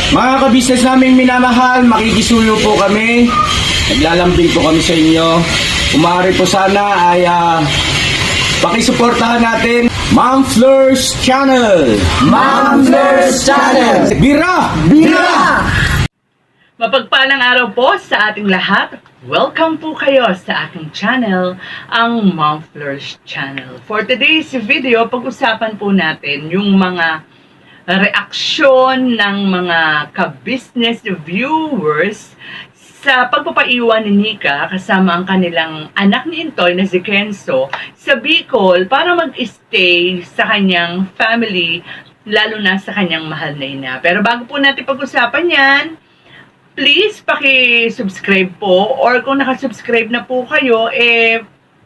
Mga kabisnes naming minamahal, makikisuyo po kami. Naglalambing po kami sa inyo. Umari po sana ay pakisuportahan natin Ma'am Fleurs Channel. Ma'am Fleurs Channel. Bira! Bira! Mapagpalang araw po sa ating lahat. Welcome po kayo sa aking channel, ang Ma'am Fleurs Channel. For today's video, pag-usapan po natin yung mga reaksyon ng mga ka-business viewers sa pagpapaiwan ni Nika kasama ang kanilang anak ni Intoy na si Kenzo sa Bicol para mag-stay sa kanyang family, lalo na sa kanyang mahal na ina. Pero bago po natin pag-usapan yan, please paki-subscribe po, or kung nakasubscribe na po kayo,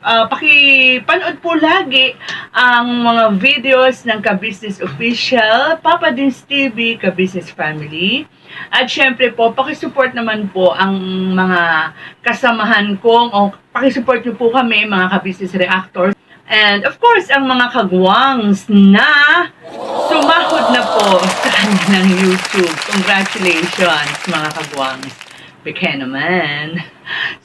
paki-panood po lagi ang mga videos ng Ka-Business Official, Papa Dins TV, Ka-Business Family. At syempre po, paki-support naman po ang mga kasamahan kong, o paki-support nyo po kami, mga Ka-Business Reactors. And of course, ang mga kagwangs na sumahod na po sa kanilang YouTube. Congratulations, mga kagwangs. Beke naman.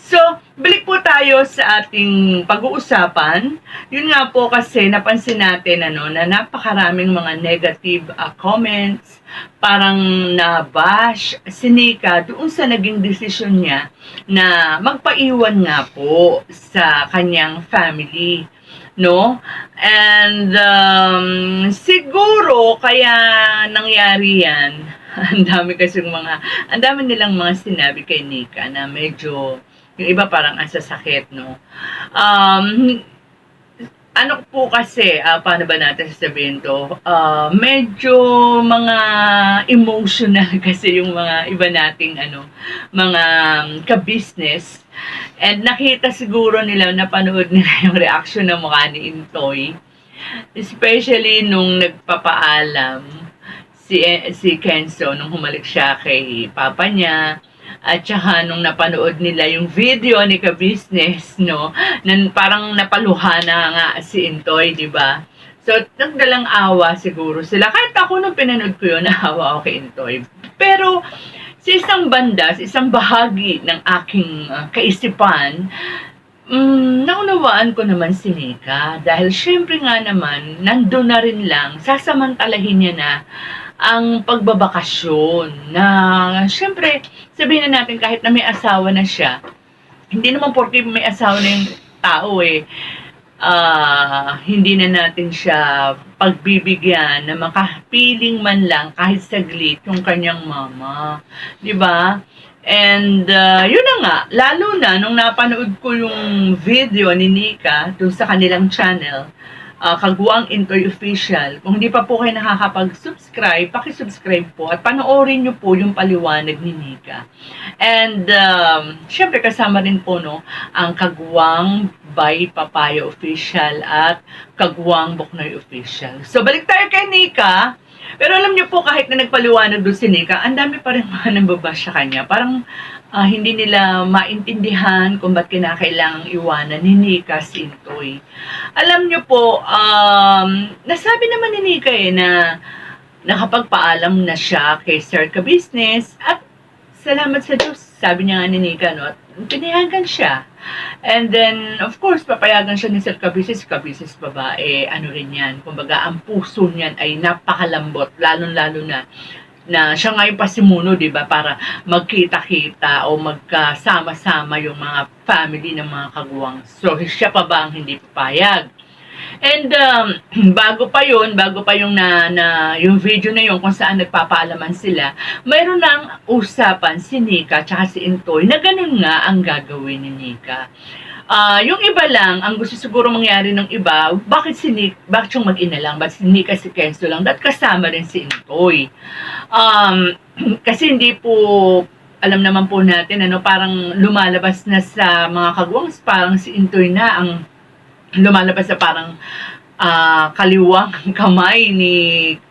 So, balik po tayo sa ating pag-uusapan. Yun nga po kasi napansin natin na napakaraming mga negative comments, parang na-bash si Nika doon sa naging desisyon niya na magpaiwan nga po sa kanyang family. No? And siguro kaya nangyari yan. Ang dami nilang mga sinabi kay Nika na medyo yung iba parang ang sasakit, no? Ano po kasi, paano ba natin sasabihin to? Medyo mga emotional kasi yung mga iba nating mga ka-business. And nakita siguro nila, napanood nila yung reaction ng mukha ni Intoy. Especially nung nagpapaalam si Kenzo nung humalik siya kay papa niya. At saka nung napanood nila yung video ni Ka-Business, no, parang napaluha na nga si Intoy, di ba? So, nagdalang awa siguro sila. Kahit ako nung pinanood ko yun, naawa ako kay Intoy. Pero, sa isang banda, sa isang bahagi ng aking kaisipan, naunawaan ko naman si Nika. Dahil syempre nga naman, nandun na rin lang, sasamantalahin niya na ang pagbabakasyon na syempre sabihin na natin kahit na may asawa na siya, hindi naman porke may asawa na yung tao hindi na natin siya pagbibigyan na makapiling man lang kahit saglit yung kanyang mama, di ba? And yun na nga, lalo na nung napanood ko yung video ni Nika doon sa kanilang channel, Kagwang Intoy Official. Kung hindi pa po kayo nakakapag-subscribe, paki-subscribe po at panoorin nyo po yung paliwanag ni Nika. And syempre kasama rin po ang Kagwang by Papaya Official at Kagwang Boknoy Official. So balik tayo kay Nika. Pero alam niyo po, kahit na nagpaliwanag doon si Nika, ang dami pa rin mga nambabash sa kanya. Parang hindi nila maintindihan kung ba't kinakailangang iwanan ni Nika si Intoy. Alam niyo po, nasabi naman ni Nika na nakapagpaalam na siya kay Sir Ka-Business at salamat sa Diyos, sabi niya nga ni Nika, at pinayagan siya. And then, of course, papayagan siya ni Sir Ka-Business babae, rin yan. Kumbaga, ang puso niyan ay napakalambot, lalong-lalo na siya nga yung pasimuno, di ba, para magkita-kita o magkasama-sama yung mga family ng mga kagwang. So, siya pa ba ang hindi papayag? And bago pa yung yung video na yun kung saan nagpapaalaman sila, mayroon ng usapan si Nika tsaka si Intoy na ganun nga ang gagawin ni Nika. Yung iba lang, ang gusto siguro mangyari ng iba, bakit yung mag-ina lang, bakit si Nika si Kenzo lang, at kasama rin si Intoy. Kasi hindi po, alam naman po natin, parang lumalabas na sa mga kagwangs, parang si Intoy na ang lumalabas na parang kaliwang kamay ni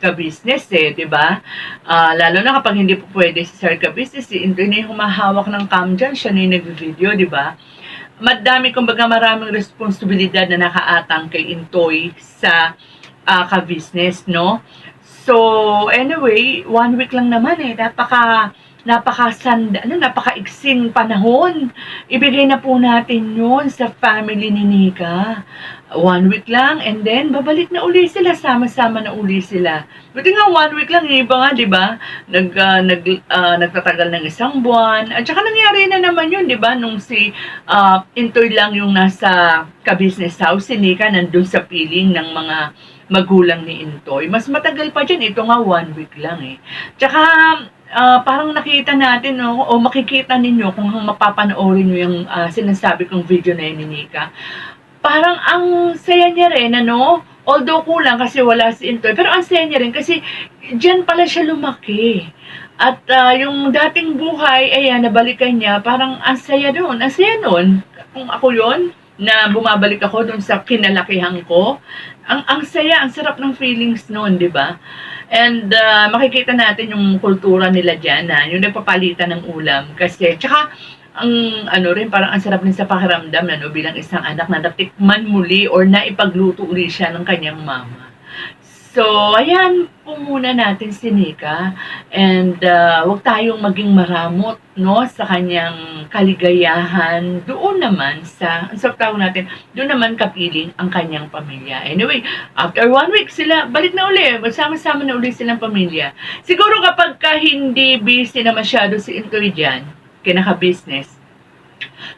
Ka-Business di ba? Lalo na kapag hindi po pwede si Sir Ka-Business, si Intoy na yung humahawak ng cam dyan, siya na yung nag-video, di ba? Kumbaga maraming responsibilidad na nakaatang kay Intoy sa Ka-Business, no? So, anyway, 1 week lang naman eh. Napaka-iksing panahon. Ibigay na po natin yun sa family ni Nika. 1 week lang, and then babalik na uli sila, sama-sama na uli sila. Buti nga 1 week lang, iba nga, di ba? Nagtatagal ng 1 buwan. At saka nangyari na naman yun, di ba? Nung si Intoy lang yung nasa ka-business house, si Nika nandun sa piling ng mga magulang ni Intoy. Mas matagal pa dyan, ito nga 1 week lang eh. Tsaka, parang nakita natin, no, o makikita ninyo kung mapapanoorin nyo yung sinasabi kong video na yun ni Nika. Parang ang saya niya rin, ano, although kulang kasi wala si Intoy, pero ang saya niya rin kasi dyan pala siya lumaki. At yung dating buhay, ayan, nabalikan niya, parang ang saya doon. Ang saya noon, kung ako yon na bumabalik ako doon sa kinalakihan ko, ang saya, ang sarap ng feelings noon, di ba? And makikita natin yung kultura nila dyan, yung nagpapalitan ng ulam. Kasi, tsaka, ang ano rin, parang ang sarap rin sa pakiramdam na, no, bilang isang anak na natikman muli or naipagluto uli siya ng kanyang mama. So, ayan po muna natin si Nika. And wag tayong maging maramot, no, sa kanyang kaligayahan. Doon naman ang tawag natin, doon naman kapiling ang kanyang pamilya. Anyway, after 1 week sila, balik na uli. Magsama-sama na uli silang pamilya. Siguro kapag hindi busy na masyado si Intoy dyan, kinaka-business,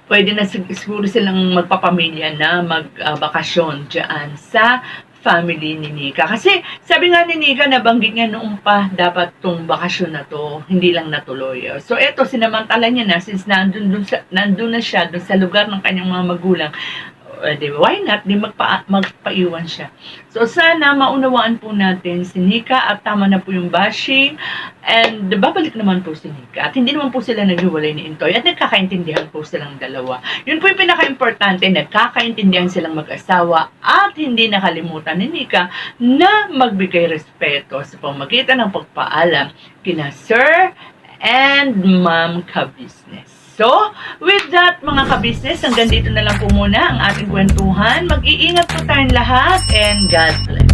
pwede na siguro silang magpapamilya na magbakasyon dyan sa family ni Nika. Kasi sabi nga ni Nika, nabanggit niya noong pa, dapat tong bakasyon na to, hindi lang natuloy. So eto, sinamantala niya na, since nandun na siya dun sa lugar ng kanyang mga magulang, why not? Di magpaiwan siya. So, sana maunawaan po natin si Nika at tama na po yung bashing. And babalik naman po si Nika. At hindi naman po sila naghiwalay ni Intoy. At nagkakaintindihan po silang dalawa. Yun po yung pinaka-importante. Nagkakaintindihan silang mag-asawa. At hindi nakalimutan ni Nika na magbigay respeto sa pamagitan ng pagpaalam kina Sir and Ma'am ka-business. So, with that mga ka-business, hanggang dito na lang po muna ang ating kwentuhan. Mag-iingat po tayong lahat and God bless.